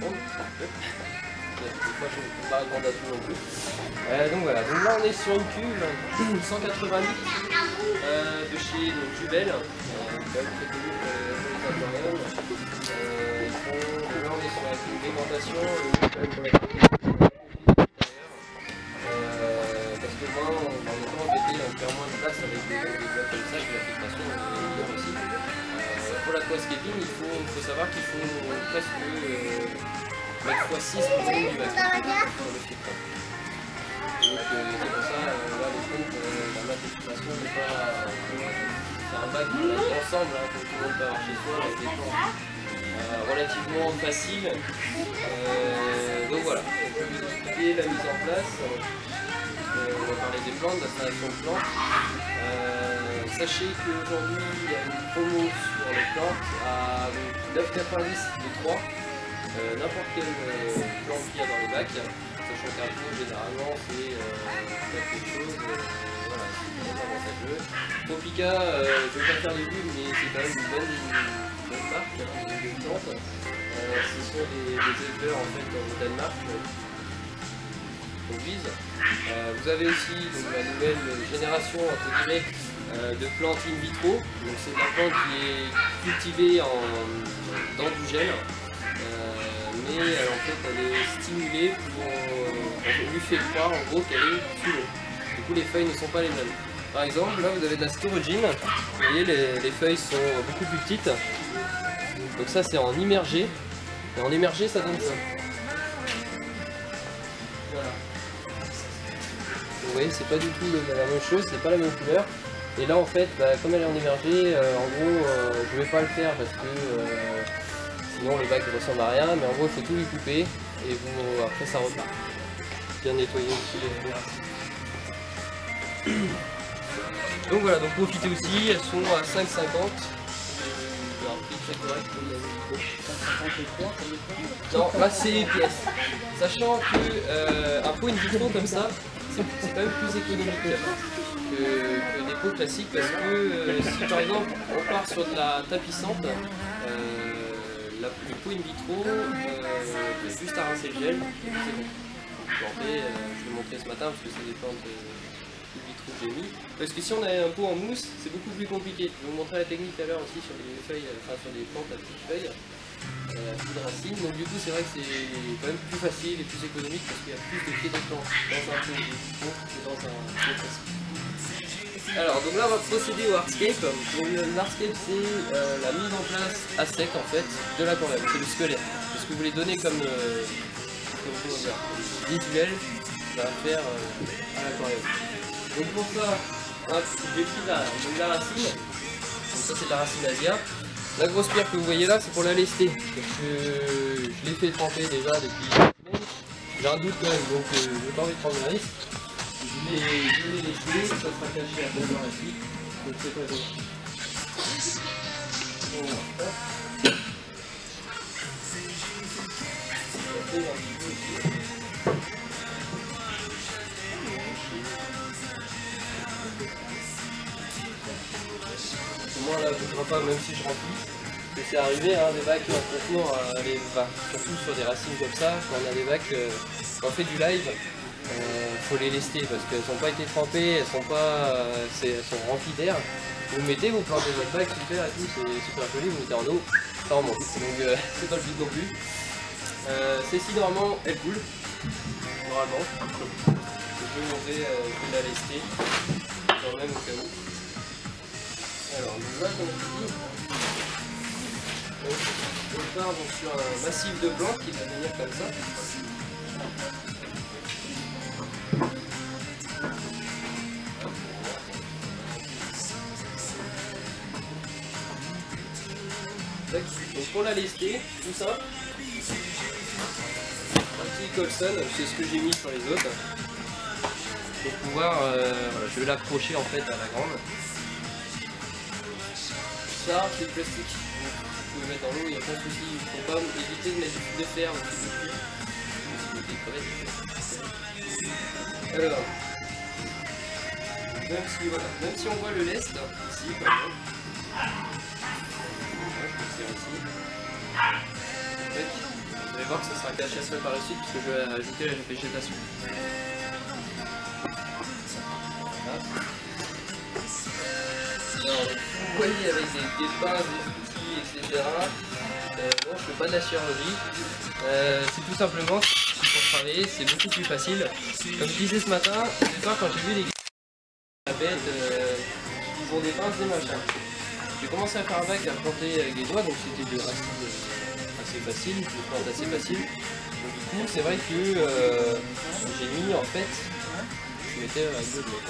prendre. Des fois je ne peux pas répondre à tout non plus. Donc voilà, donc là on est sur une cuve 180 litres de chez Duvel, quand même très connu pour les aquariums. Là on est sur la dégradation, quand même pour la parce que moi on est pas embêté à faire moins de place avec des blocs comme ça, de la filtration aussi. Pour l'aquascaping, il faut savoir qu'il faut presque mettre x6 pour le du bac sur le filtre. Donc c'est pour ça, là les pompes, la masse de filtration n'est pas... C'est un bac qui est ensemble, hein, que tout le monde peut avoir chez soi, avec des plantes relativement faciles. Donc voilà, je vais vous expliquer la mise en place. On va parler des plantes, d'installation de plantes. Sachez qu'aujourd'hui il y a une promo sur les plantes à 9,90 de 3. N'importe quelle plante qu'il y a dans les bacs, sachant qu'un pot généralement c'est quelque chose, voilà, c'est très avantageux. Tropica, je ne vais pas faire les bulles, mais c'est quand même une bonne marque de plantes. Ce sont des éleveurs en fait au Danemark. Vous avez aussi donc, la nouvelle génération entre guillemets, de plantes in vitro. Donc c'est la plante qui est cultivée dans du gel, mais en fait elle est stimulée pour on lui fait croire en gros qu'elle est sous l'eau. Du coup les feuilles ne sont pas les mêmes. Par exemple là vous avez de la styrogine, vous voyez les feuilles sont beaucoup plus petites. Donc ça c'est en immergé, et en immergé ça donne ça. Voilà. Vous voyez, c'est pas du tout la même chose, c'est pas la même couleur. Et là en fait, comme elle est en immergé, en gros, je vais pas le faire parce que sinon le bac ne ressemble à rien, mais en gros il faut tout lui couper et après ça repart. Bien nettoyer aussi les racines. Donc voilà, donc profitez aussi, elles sont à 5,50. Un prix très correct comme non, là c'est pièces. Sachant que un pot in vitro comme ça, c'est quand même plus économique que des pots classiques parce que si par exemple on part sur de la tapissante, le pot in vitro, juste à rincer le gel, c'est bon. Je vais montrer ce matin parce que c'est des plantes in vitro que j'ai mis. Parce que si on a un pot en mousse, c'est beaucoup plus compliqué. Je vais vous montrer la technique tout à l'heure aussi sur les feuilles, enfin sur les plantes à petites feuilles. Plus de racines, donc du coup c'est vrai que c'est quand même plus facile et plus économique parce qu'il y a plus de pieds de plantes dans un pot que dans un pot classique. Alors donc là on va procéder au hardscape. Donc l'hardscape c'est la mise en place à sec en fait de l'aquarium, c'est le squelette. C'est ce que vous voulez donner comme visuel à faire à l'aquarium. Donc pour ça, j'ai pris la racine, donc ça c'est de la racine Asia. La grosse pierre que vous voyez là, c'est pour la lester, parce que je l'ai fait tremper déjà depuis une semaine. J'ai un doute quand même, donc je n'ai pas envie de prendre le risque. Je l'ai lesté, ça sera caché à 2 heures ici, donc c'est pas grave. Moi là je ne crois pas, même si je remplis, que c'est arrivé hein, des bacs en concours, surtout sur des racines comme ça, quand on a des bacs, quand on fait du live, faut les lester parce qu'elles n'ont pas été trempées, elles sont remplies d'air. Vous mettez, vous plantez votre bac super et tout, c'est super joli, vous mettez en eau, ça remonte, donc c'est pas le but non plus. Celle-ci normalement elle coule, normalement. Je vais monter, je vais la lester, quand même au cas où. Alors là comme je dis, on part donc sur un massif de plantes qui va venir comme ça. Donc pour la lester, tout ça, un petit Colson, c'est ce que j'ai mis sur les autres. Pour pouvoir, voilà, je vais l'accrocher en fait à la grande. Ça, c'est le plastique. Donc, vous pouvez mettre dans l'eau, il n'y a pas de souci. Il ne faut pas éviter de mettre du fil de fer dessus. Alors, même si on voit le lest, ici, par exemple, je peux faire ici. allez voir que ça sera caché par la suite parce que je vais ajouter la végétation. Alors, vous voyez avec des pinces, des outils, etc. Bon, je fais pas de la chirurgie. C'est tout simplement pour travailler, c'est beaucoup plus facile. Comme je disais ce matin, quand j'ai vu les gars la bête, ils font des pinces, des machins. J'ai commencé à faire un bac à planter avec les doigts, donc c'était des racines assez faciles, des plantes assez faciles. Donc du coup, c'est vrai que j'ai mis en fait, je mettais un peu de l'eau.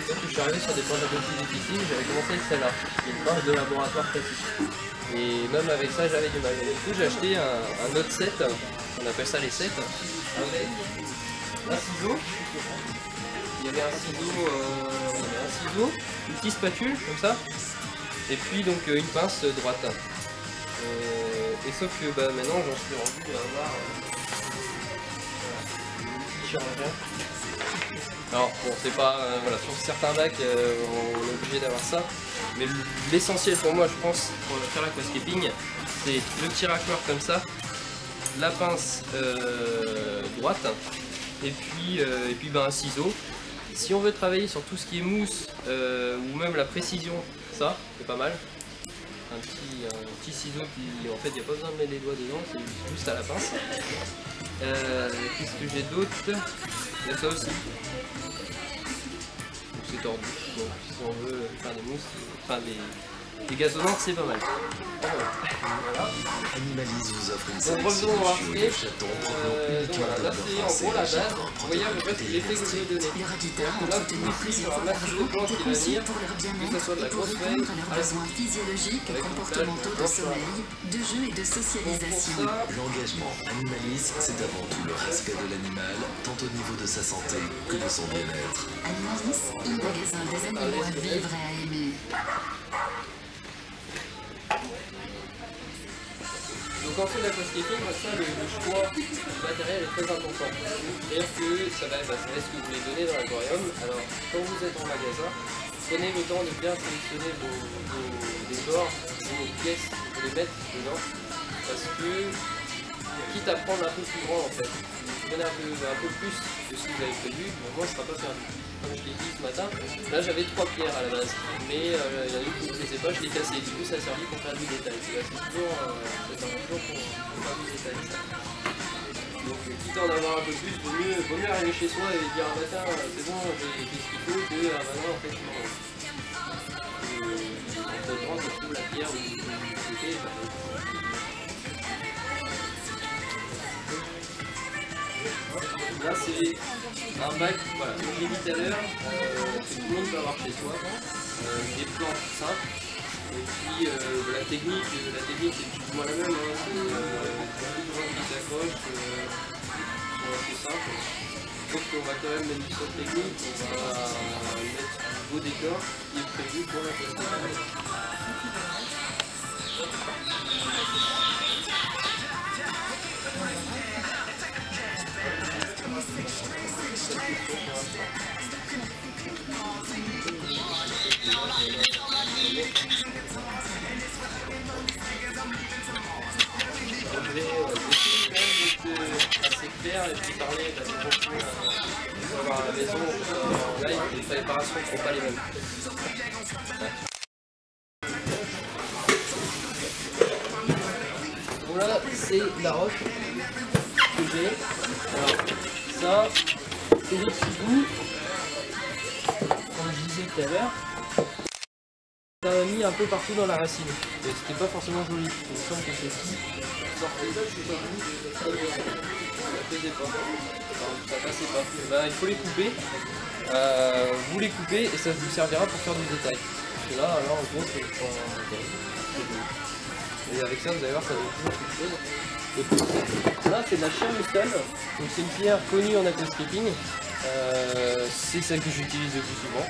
Quand je suis arrivé sur des plantes un peu plus difficiles, j'avais commencé avec celle-là, qui est une pince de laboratoire classique. Et même avec ça, j'avais du mal. Du coup, j'ai acheté un autre set, on appelle ça les sets, avec un ciseau. Il y avait un ciseau, une petite spatule comme ça, et puis donc une pince droite. Et sauf que maintenant j'en suis rendu à avoir un chirurgien. Alors bon, c'est pas voilà, sur certains bacs on est obligé d'avoir ça, mais l'essentiel pour moi, je pense, pour faire l'aquascaping, c'est le petit racleur comme ça, la pince droite, et puis un ciseau. Si on veut travailler sur tout ce qui est mousse ou même la précision, ça c'est pas mal. Un petit ciseau qui, en fait, il n'y a pas besoin de mettre les doigts dedans, c'est juste à la pince. Qu'est-ce que j'ai d'autre? Il y a ça aussi. C'est tordu. Donc si on veut faire des mousses, enfin des gazonnantes, c'est pas mal. Voilà. Animalise vous offre une donc sélection revenons au de chatons provenant uniquement voilà, de là la c'est en gros la base. Vous voyez à peu près l'effet que je vais donner. Il y aura guitare Donc là, entretenir ici, plusieurs il y aura fois un par massif jour de plantes était qui va conçu venir, pour leur que ce bien-être soit de la et pour grosse répondre feuille, à leurs besoins physiologiques et avec une comportementaux de plage, sommeil, de jeu et de Donc socialisation. pour ça, L'engagement Animalise, c'est avant tout le respect de l'animal, tant au niveau de sa santé que de son bien-être. Animalis, le magasin des animaux à vivre et à aimer. donc en fait l'aquascaping, ça le choix du matériel est très important. C'est-à-dire que ça va être ce que vous voulez donner dans l'aquarium. Alors quand vous êtes en magasin, prenez le temps de bien sélectionner vos décors, vos pièces, vous les mettre dedans. Parce que quitte à prendre un peu plus grand en fait, vous prenez un peu plus que ce que vous avez prévu, mais au moins ce ne sera pas perdu. Comme je l'ai dit ce matin, là j'avais 3 pierres à la base, mais il y en a une qui ne me plaisait pas, je l'ai cassée, du coup ça a servi pour faire du détail. C'est toujours pour faire du détail ça. Donc quitte à en avoir un peu plus, vaut mieux arriver chez soi et dire un matin c'est bon, j'ai ce qu'il faut, que maintenant en fait non. Entre temps ça trouve la pierre ou c'était. Là c'est un bac, voilà, comme j'ai dit tout à l'heure, que tout le monde peut avoir chez soi, des plantes simples, et puis la technique est plus ou moins la même, hein, c'est beaucoup de gens qui s'accrochent, sont assez simples, sauf qu'on va quand même mettre du saut technique, on va mettre du beau décor qui est prévu pour la qualité. Assez clair et puis parler d'avoir à la maison en live, les préparations ne sont pas les mêmes. Voilà, c'est la roche que j'ai. Alors ça, c'est des petits bouts, comme je disais tout à l'heure. Ça a mis un peu partout dans la racine. Et c'était pas forcément joli. Il me semble que ceci sortait là, je sais pas où, ça faisait pas. Enfin, ça passait pas. Ben, il faut les couper. Vous les coupez et ça vous servira pour faire du détail. Parce que là en gros, c'est pour un détail. Et avec ça, vous allez voir, ça donne toujours quelque chose. Et puis, là, c'est de la Chermuston. Donc c'est une pierre connue en aquascaping. C'est celle que j'utilise le plus souvent.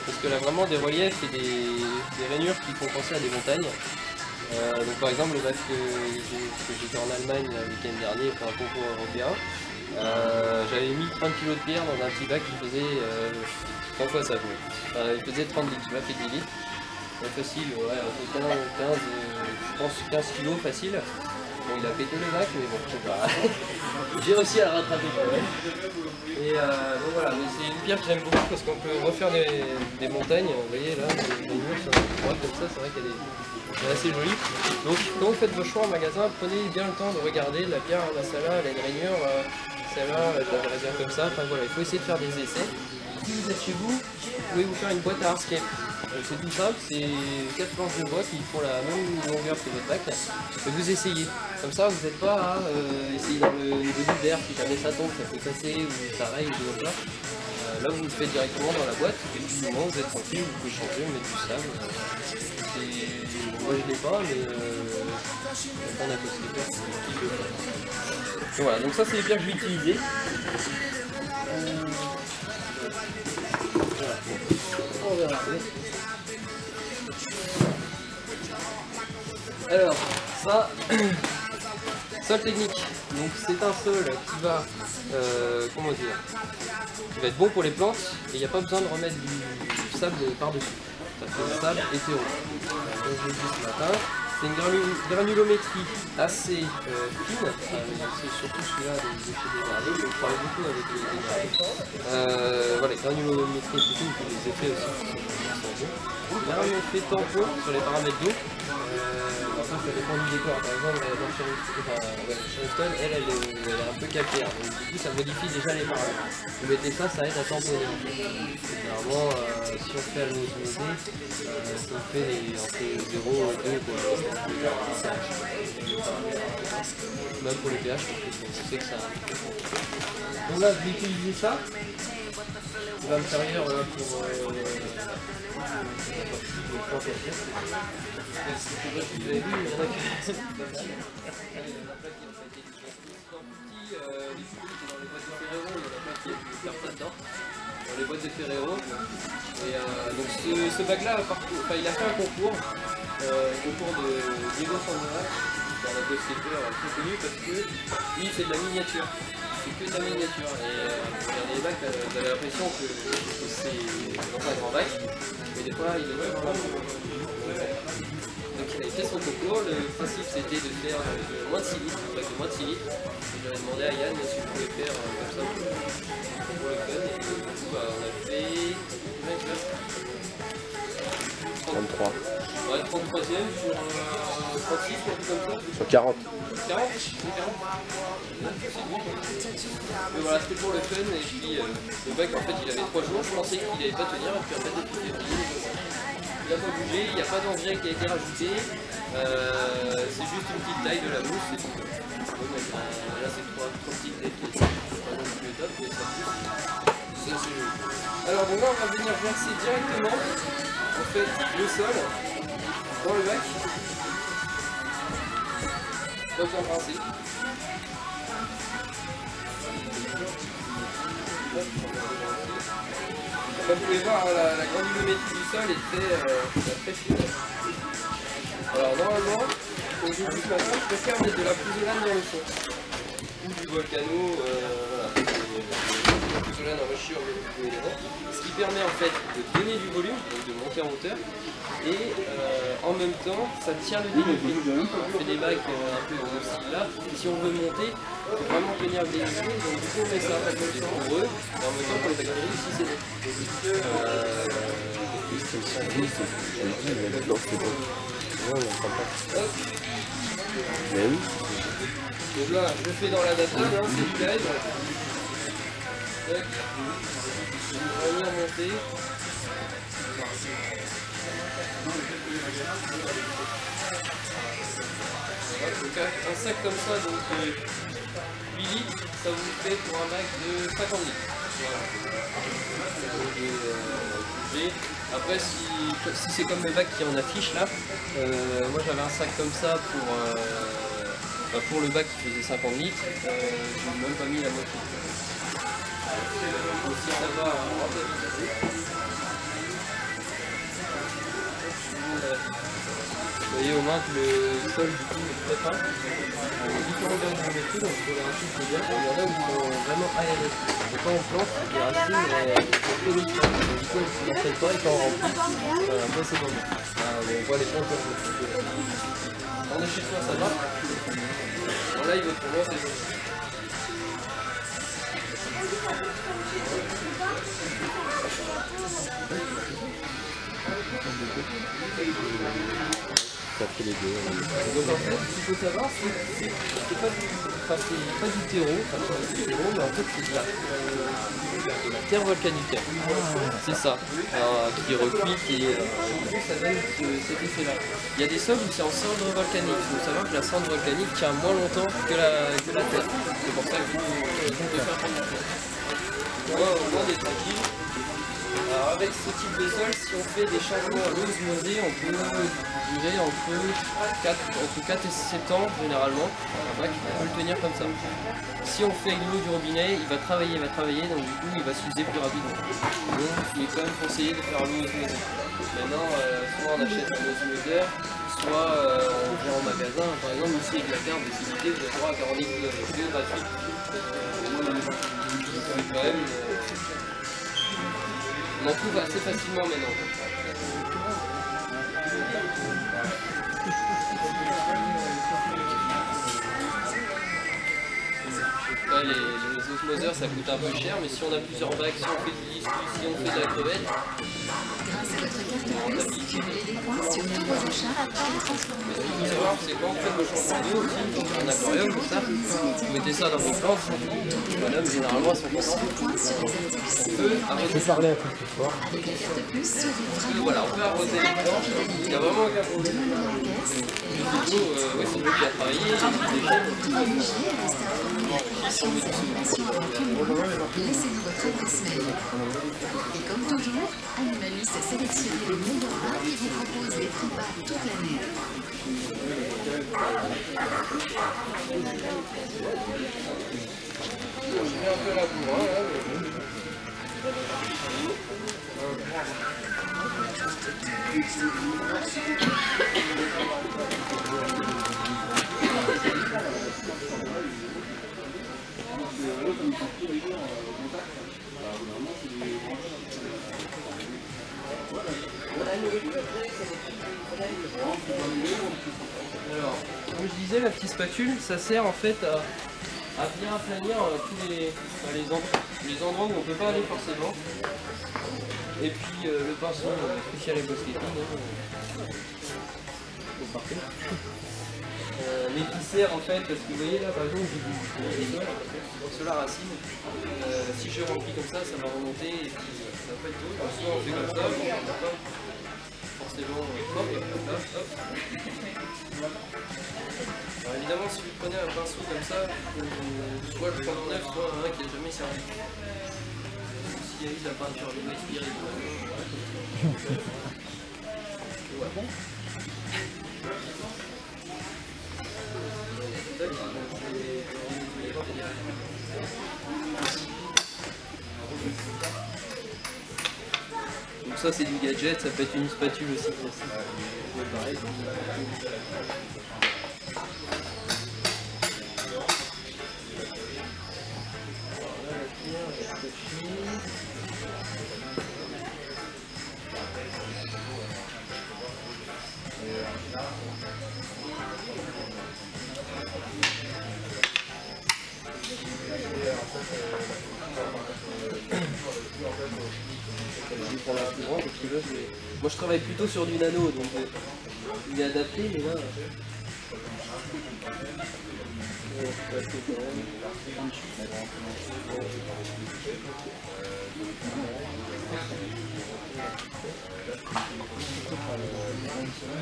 Parce que là vraiment des reliefs et des rainures qui font penser à des montagnes. Donc par exemple le bac que j'étais en Allemagne le week-end dernier pour un concours européen, j'avais mis 30 kg de pierre dans un petit bac qui faisait 3 fois ça. Il faisait 30 litres, je l'ai fait 10 litres. Facile, ouais, 15, je pense 15 kg facile. Bon, il a pété le bac, mais bon, je sais pas. J'ai réussi à le rattraper quand même. Et donc voilà, mais c'est une pierre que j'aime beaucoup parce qu'on peut refaire des montagnes. Vous voyez là, les murs sont droits comme ça, c'est vrai qu'elle est assez jolie. Donc quand vous faites vos choix en magasin, prenez bien le temps de regarder la pierre, celle-là, elle a une rainure, celle-là, je la verrai bien comme ça. Enfin voilà, il faut essayer de faire des essais. Si vous êtes chez vous, vous pouvez vous faire une boîte à hardscape. C'est tout simple, c'est 4 planches de bois qui font la même longueur que votre bac. Et vous essayez. Comme ça, vous n'êtes pas à essayer dans le niveau d'hiver, si jamais ça tombe, ça peut casser ou ça raye ou tout ça. Là, vous le faites directement dans la boîte et puis au moment vous êtes tranquille, vous pouvez changer, mettre du sable. Moi je l'ai pas, mais on a posté qui le fait. Donc voilà, donc ça c'est les pierres que je vais utiliser. Voilà. On verra. Alors, ça, sol technique. Donc c'est un sol qui va, comment dire, qui va être bon pour les plantes et il n'y a pas besoin de remettre du sable par-dessus. Ça fait un sable hétéro. Comme je l'ai dit ce matin, c'est une granulométrie assez fine. C'est surtout celui-là de chez Desjardins, je parlais beaucoup avec les Desjardins. Voilà, granulométrie c'est fine, puis les effets aussi. Là on fait tampon sur les paramètres d'eau. Après ça dépend du décor, par exemple Charleston, elle est un peu calcaire, donc du coup ça modifie déjà les paramètres. Vous mettez ça, ça aide à tamponner. Généralement, si on fait à l'homogénéité, ça fait entre 0 et 2 quoi. Même pour les pH, je sais que ça. Donc là je vais utiliser ça. Il va me servir pour vous avez vu, il y en a qui la plaque qui a été les dans les boîtes de Ferrero, il y en a plein qui faire ça dedans. Dans les boîtes de Ferrero. Et donc ce bac là, il a fait un concours de Diego Sandra, dans la Ghostkeeper très connu parce que lui il fait de la miniature. Il fait que de la miniature. Et regardez les bacs, vous avez l'impression que c'est dans un grand bac, mais des fois il est vraiment là. Donc il a fait son concours, le principe c'était de faire moins de 6 litres, un bac de moins de 6 litres. J'avais demandé à Yann si on pouvait faire comme ça pour le fun. Et du coup on a fait 33. Ouais, 33ème sur 36, un peu comme ça. Sur 40. 40. Mais voilà, c'était pour le fun. Et puis le bac en fait il avait 3 jours, je pensais qu'il allait pas tenir. Et puis en fait depuis février, il n'a pas bougé, il n'y a pas d'engrais qui a été rajouté. C'est juste une petite taille de la mousse. Et tout. Là c'est 3 petites têtes qui sont pas non plus top, mais ça c'est joli. Alors bon là on va venir verser directement en fait le sol dans le bac. Pas besoin de rincer. Comme vous pouvez voir, la granulométrie du sol est très fine. Alors normalement, au bout du matin, je préfère mettre de la pouzzolane dans le fond. Ou du volcano, voilà. La pouzzolane en rechiure, ce qui permet en fait de donner du volume, donc de monter en hauteur. Et en même temps, ça tient le dénivelé. On fait des bacs un peu de ce style-là. Et si on veut monter, il faut vraiment tenir le dénivelé. Donc du coup, on met ça parce que c'est pour eux. Et en même temps, pour les bactéries, aussi c'est bon. Mais oui. Donc là, je fais dans l'adapteur, hein, c'est du live. Je vais venir monter. Donc un sac comme ça, donc 8 litres, ça vous fait pour un bac de 50 litres. Voilà. Après, si c'est comme le bac qui en affiche là, moi j'avais un sac comme ça pour le bac qui faisait 50 litres, je n'ai même pas mis la moitié. Donc si ça va rentabiliser. Vous voyez au moins que le sol du coup est très fin. Il y a différents granulométries, donc il faut les racines c'est bien. Il y en a où ils sont vraiment aérés. Donc quand on plante, les racines sont toniques. Donc du coup elles ne s'entraînent pas et quand on remplit, après c'est bon. On voit les plantes. On est chez toi, ça va? là il veut trop loin, c'est bon. Ça fait les deux. Donc en fait, ce qu'il faut savoir, c'est pas du terreau, mais en fait c'est de la terre volcanique. C'est ça, qui est recuite et ça donne cet effet-là. Il y a des sols où c'est en cendre volcanique. Il faut savoir que la cendre volcanique tient moins longtemps que la terre. C'est pour ça qu'il faut faire attention. Au moins des tranquilles. Alors avec ce type de sol, si on fait des changements à l'osmosée, on peut durer entre 4 et 7 ans généralement. Un bac, on peut le tenir comme ça. Si on fait avec l'eau du robinet, il va travailler, donc du coup il va s'user plus rapidement. Donc il est quand même conseillé de faire l'eau osmosée. Maintenant, soit on achète un osmoseur, soit on vient en magasin. Par exemple ici avec la carte de civilité, vous avez droit à 40 litres d'eau gratuite. Quand même, on en trouve assez facilement maintenant. Ouais, les osmoseurs ça coûte un peu cher, mais si on a plusieurs bacs, si on fait du disque, si on fait de la crevette, Grâce à votre carte Plus, cumulez des points sur tous vos achats après le transport. ce qu'il faut savoir c'est quand on fait le changement d'eau aussi, dans un aquarium comme ça, vous mettez ça dans vos plantes, les bonhommes généralement sont contents. Points sur les actifs On peut arroser Je parlais un peu plus fort. avec la carte Plus, sauvez vraiment voilà, on peut arroser les plantes, il n'y a vraiment aucun problème. la caisse et C'est l'eau qui a travaillé, les déchets. privilégiez à rester informé. Sur les animations avant cumul, laissez-nous votre adresse mail. Et comme toujours, Animalis a sélectionné les meilleurs bains qui vous proposent des prix bas toute l'année. Je fais un peu la bourre, hein, là, mais... Alors, comme je disais, la petite spatule, ça sert en fait à bien aplanir tous les endroits où on ne peut pas aller forcément. Et puis le pinceau spécial et Bosquetine, c'est parfait. Mais qui sert en fait, parce que vous voyez là par exemple, j'ai du sur la racine. Si je remplis comme ça va remonter et puis ça va pas être tout. Soit on fait comme ça, mais on n'a pas forcément hop, hop, hop. Alors évidemment si vous prenez un pinceau comme ça, soit le prendre neuf, soit un qui n'a jamais servi. S'il y a eu de la peinture de expirée. Voilà. Donc ça c'est du gadget, ça peut être une spatule aussi classique. Pareil. Moi je travaille plutôt sur du nano, donc il est adapté, mais là...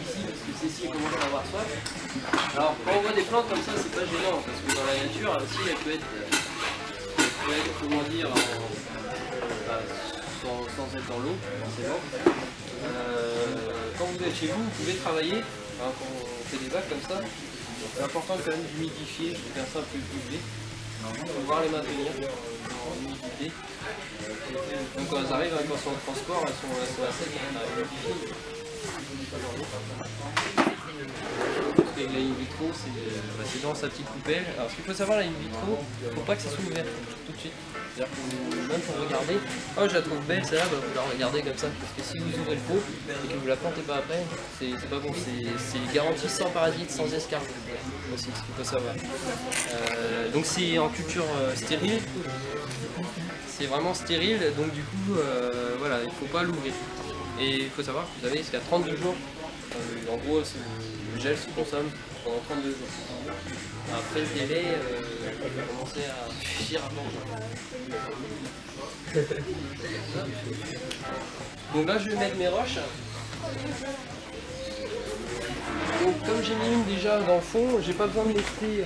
Ici, parce que Cécile commence à avoir soif. Alors quand on voit des plantes comme ça, c'est pas gênant, parce que dans la nature, aussi, elle peut être comment dire, sans être dans l'eau, forcément. Quand vous êtes chez vous, vous pouvez travailler, quand on fait des vagues comme ça, c'est important quand même d'humidifier, de faire ça un peu plus. Il faut pouvoir les maintenir en humidité. Donc quand elles arrivent, quand elles sont en transport, elles sont à sec, on a humidifié. avec la in vitro, c'est dans sa petite coupelle. Alors ce qu'il faut savoir, la in vitro, il ne faut pas que ça soit ouvert tout de suite. C'est-à-dire que même pour regarder, oh je la trouve belle celle-là, bah, vous la regardez comme ça. Parce que si vous ouvrez le pot et que vous la plantez pas après, c'est pas bon. C'est garanti sans parasites, sans escarpe aussi, ce qu'il faut savoir. Donc c'est en culture stérile. C'est vraiment stérile, donc du coup, voilà, il ne faut pas l'ouvrir. Et il faut savoir que vous avez jusqu'à 32 jours. En gros, le gel se consomme pendant 32 jours. Après le délai, il va commencer à fuir avant. Donc là, je vais mettre mes roches. Donc comme j'ai mis une déjà dans le fond, j'ai pas besoin de laisser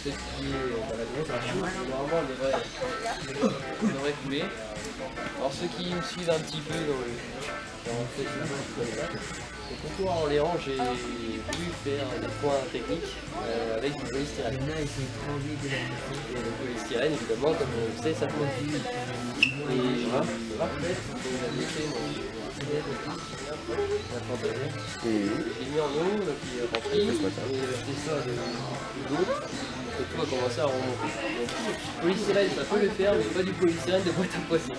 celle qui est la grosse à chaud. Normalement, elle devrait couler. Alors ceux qui me suivent un petit peu dans le contour en Orléans, j'ai pu faire des points techniques avec du polystyrène. Et le polystyrène, évidemment, comme on le sait, ça peut. Et voilà, j'ai fait j'ai mis en eau, donc il est rempli, et j'ai ça d'eau, et tout a commencé à remonter. Donc, le polystyrène, ça peut le faire, mais pas du polystyrène de boîte à poisson.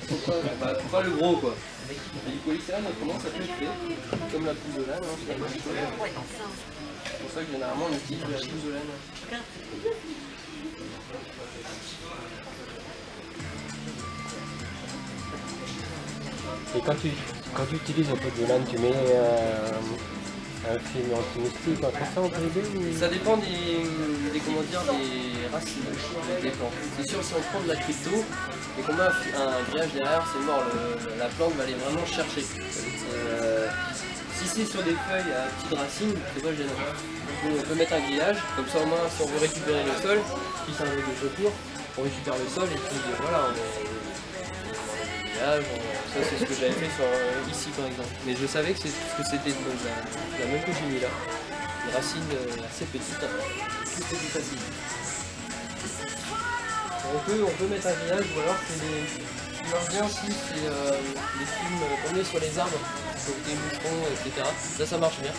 Faut pas le gros quoi. Et du polystyrène, autrement, ça peut être fait, comme la pousse de laine. C'est pour ça que généralement on utilise la pousse de laine. Et quand tu utilises un peu de lane, tu mets un film anti-moustique, un truc ça en PIB ou... Ça dépend des racines des plantes. C'est sûr, si on prend de la crypto et qu'on met un grillage derrière, c'est mort, la plante va aller vraiment chercher. Si c'est sur des feuilles à petites racines, c'est pas gênant. On peut mettre un grillage, comme ça au moins si on veut récupérer le sol, puis c'est un peu de secours, on récupère le sol et puis voilà, ça c'est ce que j'avais fait ici par exemple. Mais je savais que c'était la même que j'ai mis là. Une racine assez petite, tout est plus facile. On peut mettre un grillage ou alors c'est ce qui marche bien aussi, c'est les films qu'on met sur les arbres, donc des moucherons, etc. Ça marche bien.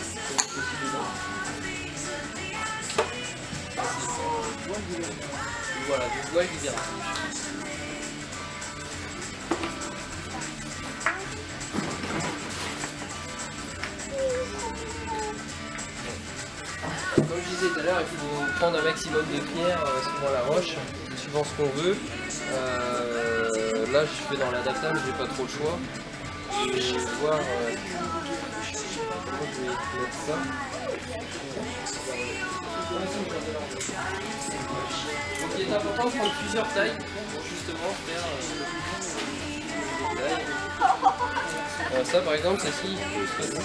Voilà, du bois et du verre. Comme je disais tout à l'heure, il faut prendre un maximum de pierres suivant la roche, suivant ce qu'on veut. Là, je fais dans l'adaptable, j'ai pas trop le choix. Je vais voir comment je vais mettre ça. Donc, il est important de prendre plusieurs tailles pour justement faire des tailles. Ça par exemple, celle-ci,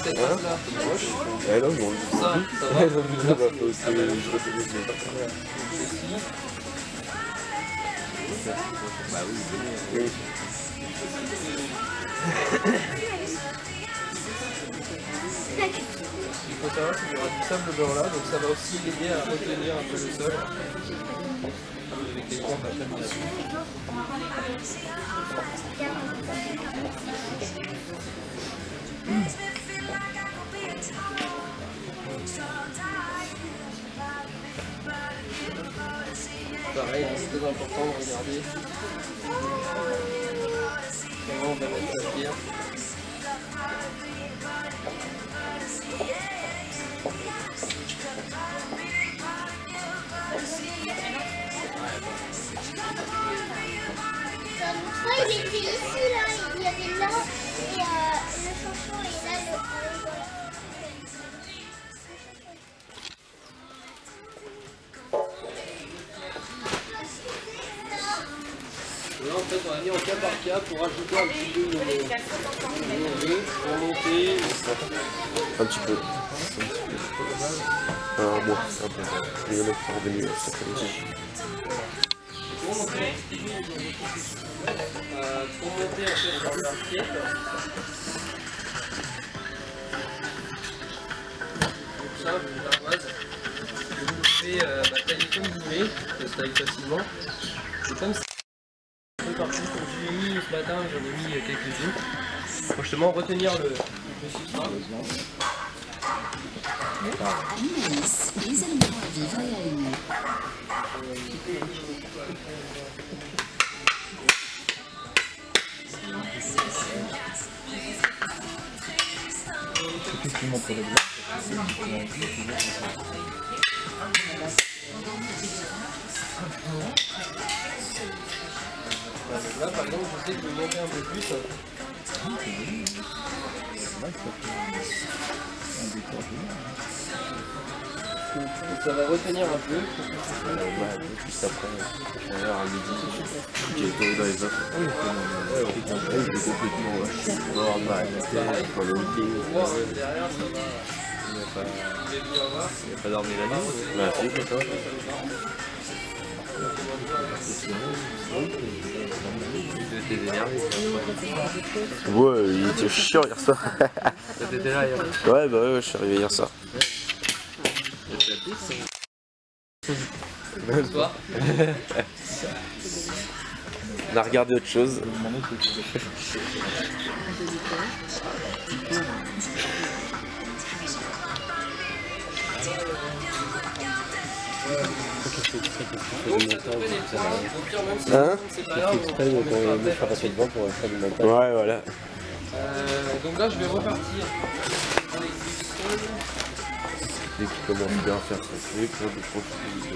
cette face-là, c'est moche. Eh non, bon, Ça va. Bah oui. Il faut savoir qu'il y aura du sable blanc là, donc ça va aussi l'aider à retenir un peu le sol. Avec les plantes à chaque dessus. Pareil, c'est très important de regarder comment on va mettre la pierre. Il était ici, là, il y avait là, et le chanson est là, Là, en fait, on a mis en cas par cas pour ajouter un petit peu de pour monter. Un petit peu. Alors bon, c'est un peu. Il y en a qui sont revenus cet après-midi. Pour monter en fait dans l'assiette. Donc ça, l'ardoise. Vous pouvez tailler comme vous voulez, ça se taille facilement. C'est comme ça. Partout, comme je l'ai mis ce matin, j'en ai mis quelques-unes. Pour justement retenir le substrat. Animalis, les animaux à vivre et à aimer. Qu'est-ce qu'il montre les blancs? Là par exemple je sais que je vais monter un peu plus. Ça va retenir un peu. Juste après, à midi, qui était dans les autres. Il était complètement mort, pour le meeting. Derrière ça va. Il n'a pas dormi la nuit. Bah si, c'est toi. Il était énervé. Ouais, il était chiant hier soir. T'étais là hier? Ouais, bah ouais, je suis arrivé hier soir. Toi On a regardé autre chose. Hein? C'est pas grave. Exprès de me faire passer devant pour faire du montage. Ouais, voilà. Donc là je vais repartir. Dès qu'il commence bien à faire son truc, on peut profiter de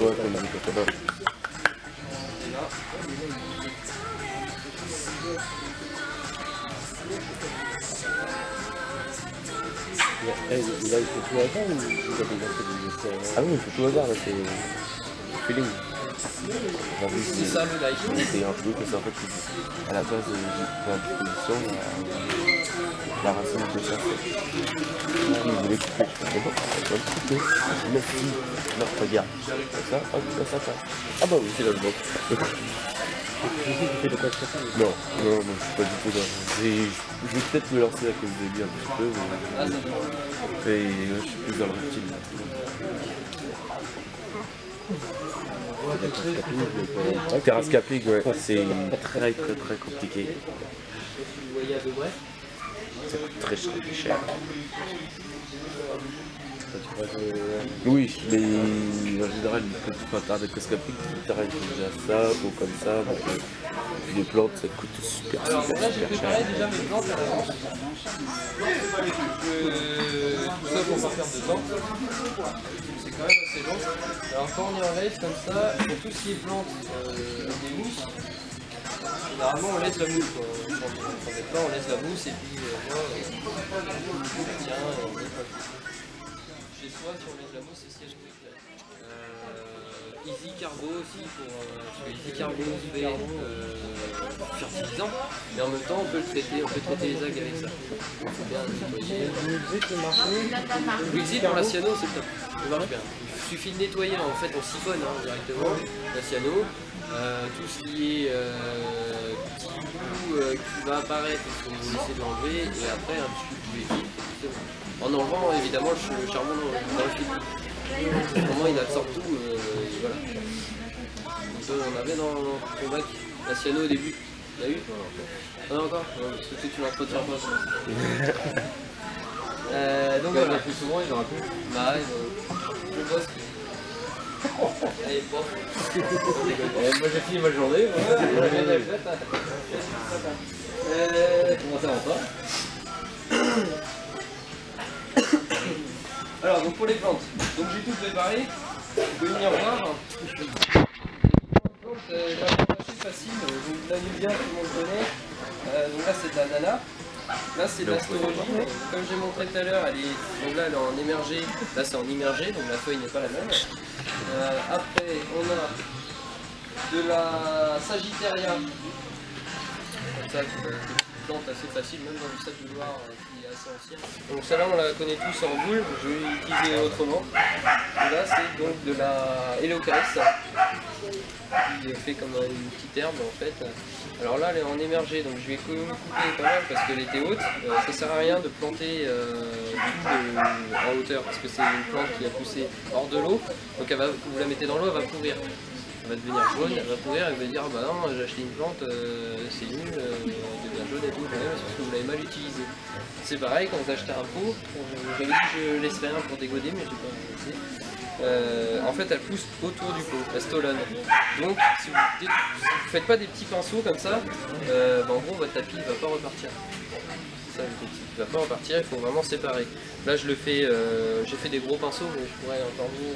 ouais, comme dit Cocoba. Là, il faut tout hasard ou vous avez déjà fait des essais avant? Ah oui, il faut tout hasard, là, c'est feeling. C'est ça le live. C'est un truc, c'est en fait, à la base, j'ai pris à disposition la racine de ça. Il voulait couper, je fais bon, on va couper. Merci. Non, regarde. Comme ça, hop, ça passe. Ah bah oui, c'est là le bon. Tu sais, tu fais de quoi sur ça? Non, je suis pas du tout dans. Je vais peut-être me lancer avec le début un petit peu, mais et, je suis plus dans le reptile. Terrascapique, ouais, c'est très compliqué. Ça coûte très cher. Oui, mais en général, quand tu fais un terrascapique, tu t'arrêtes déjà ça ou comme ça. Donc, les plantes, ça coûte super cher. Alors là j'ai préparé déjà mes plantes à l'avance. Tout ça pour pas perdre de temps. C'est quand même assez long. Alors quand on est en live comme ça, pour tout ce qui est plantes des mousses, généralement on laisse la mousse. Quand on met pas, on laisse la mousse et puis moi, tiens, chez soi, si on laisse la mousse, c'est ce qu'il y a de plus clair. Easy Cargo aussi, parce que Easy Cargo fait fertilisant, mais en même temps on peut le traiter, on peut traiter les algues avec ça. Il faut bien nettoyer. Wixit pour la cyano, c'est top, ça marche bien. Il suffit de nettoyer, en fait on siphonne directement la cyano. Tout ce qui est petit bout qui va apparaître, il faut essayer de l'enlever, et après un petit peu de filtre, c'est bon. En enlevant évidemment le charbon dans le filtre. Comment il absorbe tout, voilà. Donc, on avait dans ton bac la cyano au début. Il y a eu? Non encore? Non, parce que tu l'entretiens pas. Donc voilà. Plus souvent il y en aura plus. Bah ouais, je bosse. Allez, prof. Moi j'ai fini ma journée. Comment ça va pas? Alors donc pour les plantes, donc j'ai tout préparé, vous pouvez venir voir. La planche est facile, donc la nubia tout le monde connaît, donc là c'est de l'ananas, là c'est de la storogine, comme j'ai montré tout à l'heure, donc là elle est en émergé, là c'est en immergé, donc la feuille n'est pas la même. Après on a de la sagittaria, comme ça c'est une plante assez facile, même dans le sac de Loire. Donc celle-là on la connaît tous en boule, je vais l'utiliser autrement. Et là c'est donc de la Heliocaris qui est fait comme une petite herbe en fait. Alors là elle est en émergé, donc je vais couper pas mal parce qu'elle était haute. Ça sert à rien de planter en hauteur parce que c'est une plante qui a poussé hors de l'eau, donc vous la mettez dans l'eau, elle va pourrir. elle va devenir jaune, elle va pourrir, elle va dire ah bah non j'ai acheté une plante, c'est nul, elle devient jaune et tout, ouais, parce que vous l'avez mal utilisé. C'est pareil quand vous achetez un pot, j'avais dit que je laisserais rien pour dégoder mais j'ai pas laissé. En fait elle pousse autour du pot, elle stolonne. Donc si vous faites pas des petits pinceaux comme ça, bah, en gros votre tapis ne va pas repartir. Ça, il va pas repartir, il faut vraiment séparer. Là je le fais, j'ai fait des gros pinceaux mais je pourrais encore mieux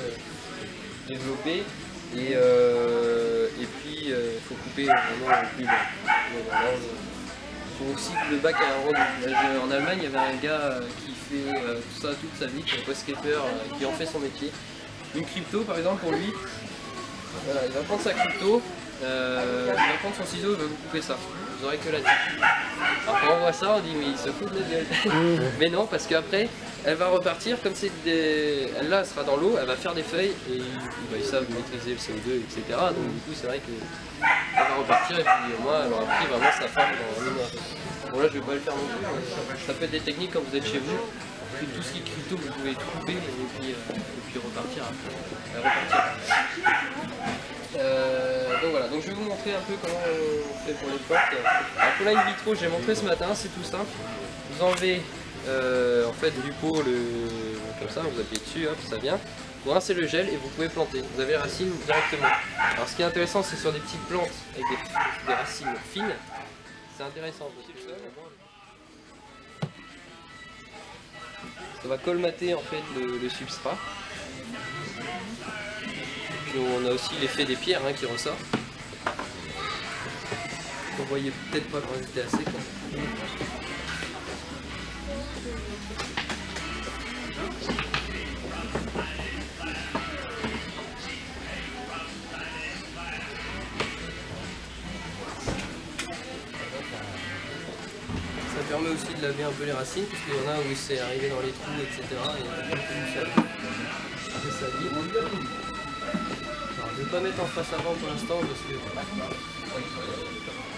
développer. Et puis il faut couper vraiment le plus bas. Il faut aussi que le bac ait un rendu. En Allemagne il y avait un gars qui fait tout ça toute sa vie, qui est post-skater, qui en fait son métier. Une crypto par exemple pour lui, voilà, il va prendre sa crypto, il va prendre son ciseau, il va vous couper ça. Vous aurez que la tête. Alors quand on voit ça, on dit mais il se fout de la gueule. Mais non, parce qu'après, elle va repartir, comme c'est elle là, elle sera dans l'eau, elle va faire des feuilles et ils savent maîtriser le CO2, etc. Donc du coup, c'est vrai qu'elle va repartir et puis au moins, elle aura pris vraiment sa forme dans le mois. Bon là, je vais pas le faire non plus, mais ça peut être des techniques quand vous êtes chez vous. Tout ce qui est crypto, vous pouvez tout couper et puis repartir après. Donc voilà, donc je vais vous montrer un peu comment on fait pour les portes. Alors pour la in vitro, j'ai montré ce matin, c'est tout simple. Vous enlevez en fait du pot comme ça, vous appuyez dessus, hop, ça vient. Vous rincez le gel et vous pouvez planter. Vous avez les racines directement. Alors ce qui est intéressant, c'est sur des petites plantes avec des racines fines. C'est intéressant aussi le sol. Ça va colmater en fait le substrat. Puis on a aussi l'effet des pierres qui ressort. Vous voyez peut-être pas quand j'étais assez con. Ça permet aussi de laver un peu les racines, parce qu'il y en a où c'est arrivé dans les trous, etc. Et il y a un peu de sable. C'est sali. Alors, je ne vais pas mettre en face avant pour l'instant, parce que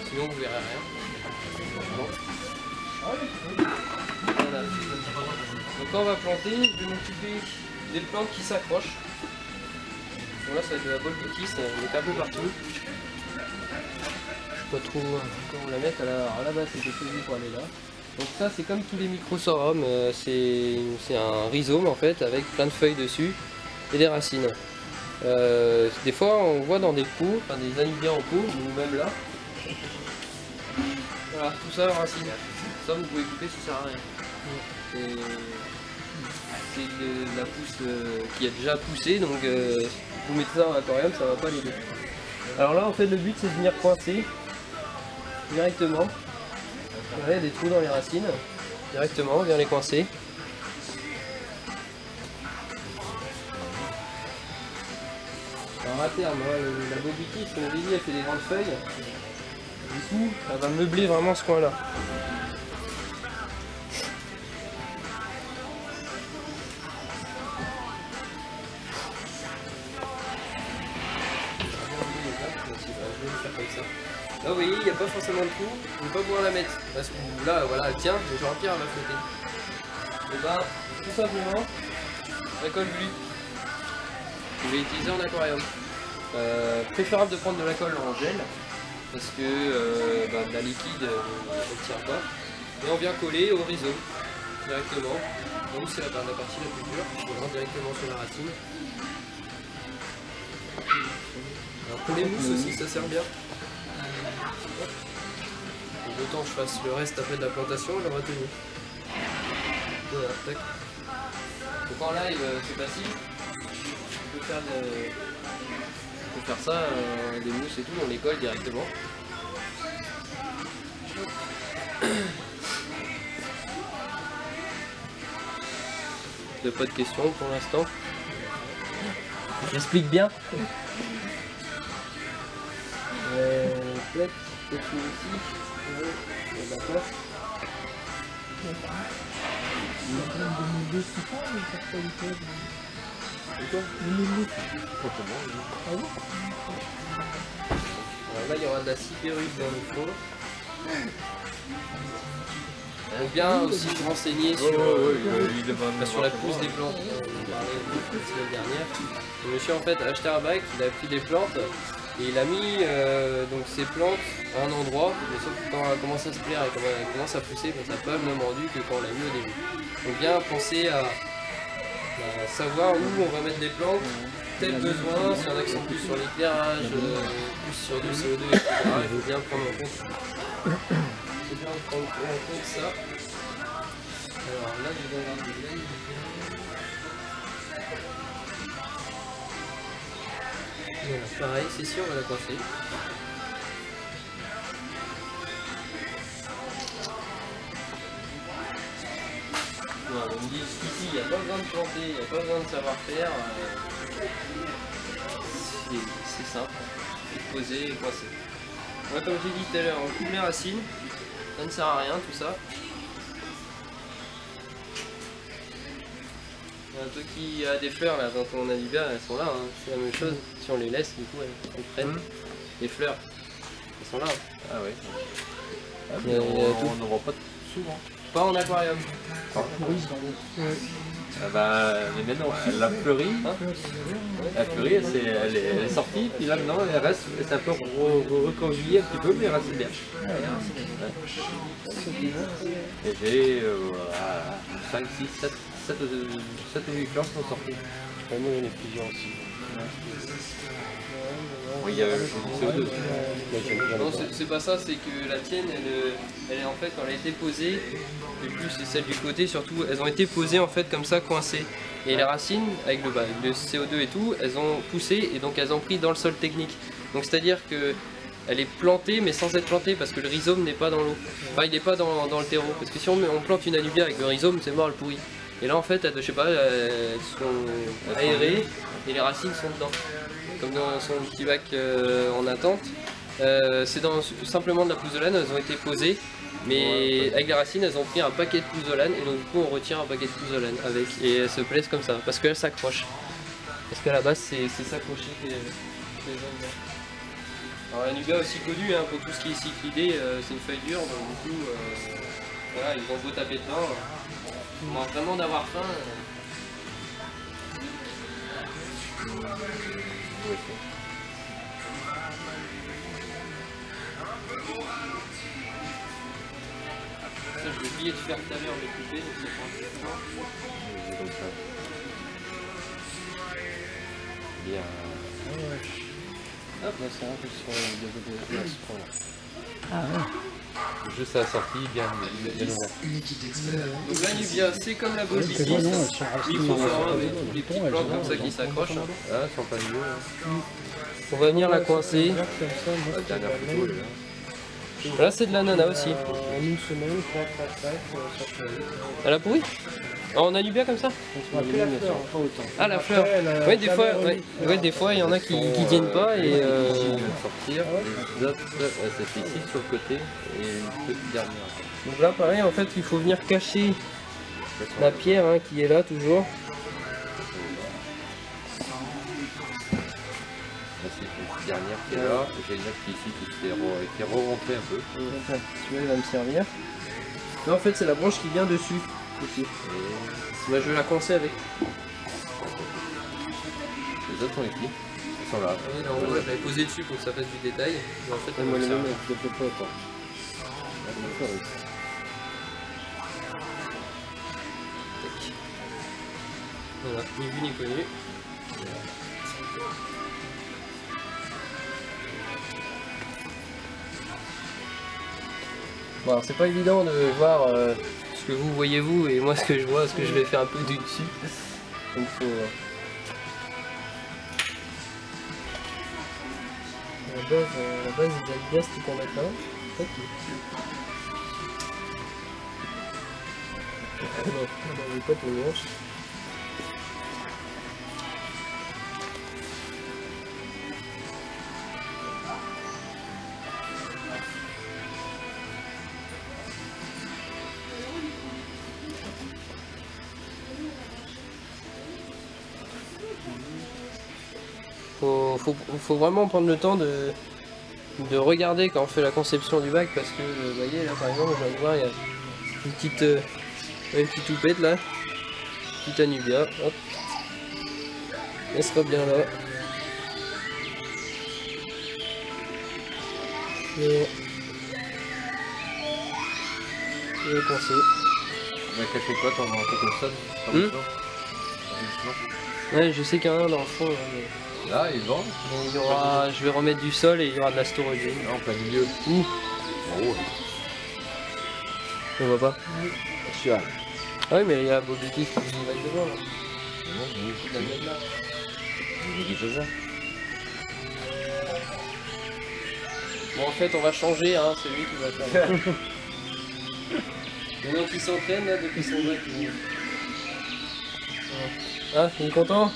sinon vous verrez rien. Voilà. Donc quand on va planter, je vais m'occuper des plantes qui s'accrochent. Donc là ça va être de la bolbictis, on met un peu partout. Je sais pas trop comment la mettre, alors là-bas c'était prévu pour aller là. Donc ça c'est comme tous les microsorums, c'est un rhizome en fait avec plein de feuilles dessus et des racines. Des fois on voit dans des pots, enfin des anubias en pot, ou même là. Voilà, tout ça en racines. Ça vous pouvez couper, ça sert à rien. C'est de la pousse qui a déjà poussé, donc vous mettez ça en aquarium, ça va pas l'aider. Alors là en fait le but c'est de venir coincer directement. Voilà, il y a des trous dans les racines. Directement, on vient les coincer. Alors à terme, la bolbictis, comme je l'ai dit, elle fait des grandes feuilles. Du coup, elle va meubler vraiment ce coin-là. Là vous voyez, il n'y a pas forcément de trou, on ne peut pas pouvoir la mettre. Parce que là, voilà, elle tient, mais genre pire, elle va flotter. Et ben, tout simplement, la colle glue. Vous pouvez utiliser en aquarium. Préférable de prendre de la colle en gel, parce que de la liquide, elle ne tient pas. Et on vient coller au rhizome, directement. Donc c'est la partie la plus dure, je rentre directement sur la racine. Alors pour les mousses aussi, ça sert bien. Autant que je fasse le reste après de la plantation, j'aurai tenu. Voilà, tac. Donc en live, c'est facile. On peut faire ça, des mousses et tout, on les colle directement. Il n'y a pas de questions pour l'instant. J'explique bien. Peut-être ici. La place. Alors là il y aura de la cypérus dans le fond. Donc bien aussi se renseigner sur la pousse des plantes. On parlait la semaine dernière. Le monsieur en fait a acheté un bac, il a pris des plantes. Et il a mis donc ses plantes à un endroit, mais sauf que quand elle commence à se plaire et quand elle commence à pousser, ben, ça n'a pas le même rendu que quand on l'a mis au début. Donc bien penser à savoir où on va mettre des plantes, tel besoin, si on accent plus sur l'éclairage, plus sur du CO2, etc. Il faut bien prendre en compte. Il faut bien prendre en compte ça. Alors là, je vais avoir des laines. Voilà, pareil, c'est sûr, on va la coiffer. Voilà, on me dit ici, il n'y a pas besoin de planter, il n'y a pas besoin de savoir-faire. C'est simple, il faut poser et coincer. Moi, comme j'ai dit tout à l'heure, on coupe les racines, ça ne sert à rien tout ça. Toi qui a des fleurs là dans ton anubia, elles sont là, hein. C'est la même chose. Si on les laisse, du coup elles prennent les fleurs. Elles sont là. Ah ouais. Ah, Il y a on n'en voit pas souvent. Pas en aquarium. Ah bah, mais maintenant, elle a fleuri. Elle a fleuri, elle est sortie, puis là maintenant elle reste, c'est un peu recroquevillé un petit peu, mais elle reste bien. Et j'ai 5, 6, 7 ou 8 fleurs qui sont sorties. Moi, il y en a plusieurs aussi. Oui, il y a le CO2. Non, c'est pas ça, c'est que la tienne, elle est en fait, quand elle a été posée, et plus c'est celle du côté surtout, elles ont été posées en fait comme ça, coincées. Et les racines, avec le CO2 et tout, elles ont poussé et donc elles ont pris dans le sol technique. Donc c'est-à-dire que elle est plantée mais sans être plantée parce que le rhizome n'est pas dans l'eau. Enfin, il n'est pas dans le terreau. Parce que si on plante une anubia avec le rhizome, c'est mort, elle pourrit. Et là en fait, je sais pas, elles sont aérées et les racines sont dedans. Comme dans son petit bac en attente. C'est simplement de la pouzzolane, elles ont été posées, mais avec les racines elles ont pris un paquet de pouzzolane et donc du coup on retire un paquet de pouzzolane avec et elles se plaisent comme ça parce qu'elles s'accrochent. Parce qu'à la base c'est s'accrocher que les aime bien. Alors l'anubia aussi connu hein, pour tout ce qui est cyclidé, c'est une feuille dure donc du coup voilà, ils vont beau taper dedans. On va vraiment d'avoir faim. Ça, j'ai oublié de faire tout à l'heure, mais couper, donc c'est pas C'est comme ça. Bien. Hop, là, c'est un peu sur le Juste à la sortie, bien ouvert. Une équipe d'experts. donc l'anubia, c'est comme la bolivie, microforain avec les petites plantes comme ça qui s'accrochent. Ah, elles sont pas mieux. On va venir la coincer. La dernière photo, là. Là c'est de l'ananas aussi. En une semaine, clac, ça pourrit. Elle a pourri? En anubia comme ça? On que la fleur, pas autant. Ah la fleur. Oui des fois il y en a qui tiennent pas et Sortir. Les autres, c'est ici sur le côté et une petite dernière. donc là pareil en fait il faut venir cacher la pierre hein, qui est là toujours. Là, c'est une petite dernière qui est là. J'ai une autre qui est ici qui est re-rentrée un peu. Celui-là il va me servir. Là en fait c'est la branche qui vient dessus. Ici. Bah, je vais la coincer avec. Les autres sont ici. Ils sont là. Oui, là, en gros, je l'avais posé dessus pour que ça fasse du détail. Mais en fait, elle Moi, me les sert. mêmes, je ne peux pas autant. Voilà, ni vu ni connu. Bon, alors c'est pas évident de voir ce que vous voyez vous et moi ce que je vois, ce que je vais faire un peu du dessus. Donc faut... La base il y a le gaz qu'on met là. Ok. Non, on veut pas ton manche. Faut vraiment prendre le temps de regarder quand on fait la conception du bac parce que vous voyez là par exemple je viens de voir il y a une petite toupette là, petite anubia, hop, elle sera bien là. Mais j'ai pensé. On va cacher quoi, t'en as comme ça Ouais, je sais qu'il y en a un dans le fond. Là, mais... Là, ils vendent. mais il y aura... Je vais remettre du sol et il y aura de la storogène. En plein milieu. Où? En haut. On voit pas. Sûr. Ah oui, mais il y a Bobby qui va être devant là. Non, oui. Il va le mettre là. Il fait ça. Bon, en fait, on va changer, hein, c'est lui qui va faire. Maintenant qu'il s'entraîne là depuis son bac. Ah, il est content?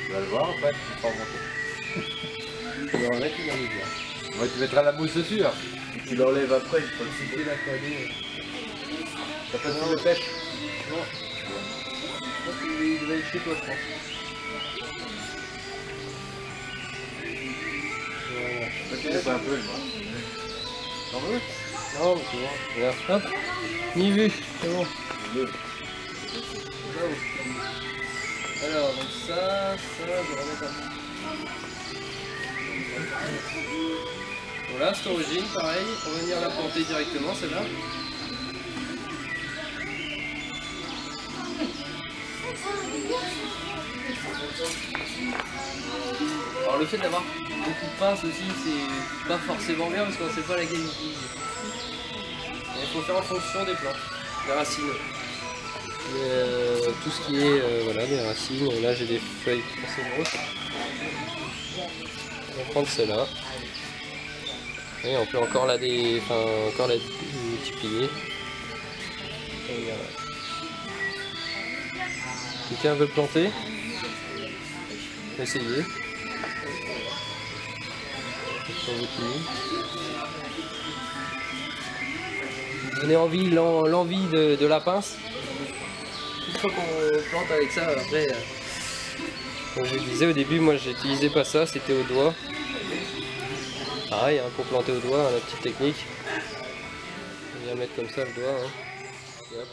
Tu vas le voir après, tu vas remonter. Tu vas remettre, il va le dire. Ouais, tu mettras la mousse dessus. Hein. Tu l'enlèves après, je crois que C'était la cadeau. T'as pas de fil de pêche. Non. Je pense qu'il va être chez toi, je pense. Voilà. C'est pas un peu, moi. T'en veux? Non, mais c'est bon. Regarde, hop. Ni vu, c'est bon. Alors, donc ça, je vais remettre un peu. Voilà, cette origine, pareil. On va venir la planter directement, celle-là. Alors le fait d'avoir beaucoup de pinces aussi, c'est pas forcément bien parce qu'on ne sait pas laquelle utiliser. Il faut faire en fonction des plantes, des racines. Tout ce qui est voilà, des racines, là j'ai des feuilles assez grosses. On va prendre celle-là. Et on peut encore la multiplier. Quelqu'un veut planter? Essayez. Donner l'envie de la pince. Une fois qu'on plante avec ça, après, comme je le disais au début, moi j'utilisais pas ça, c'était au doigt. Pareil, hein, pour planter au doigt, la petite technique. On vient mettre comme ça le doigt. Hein. Et hop.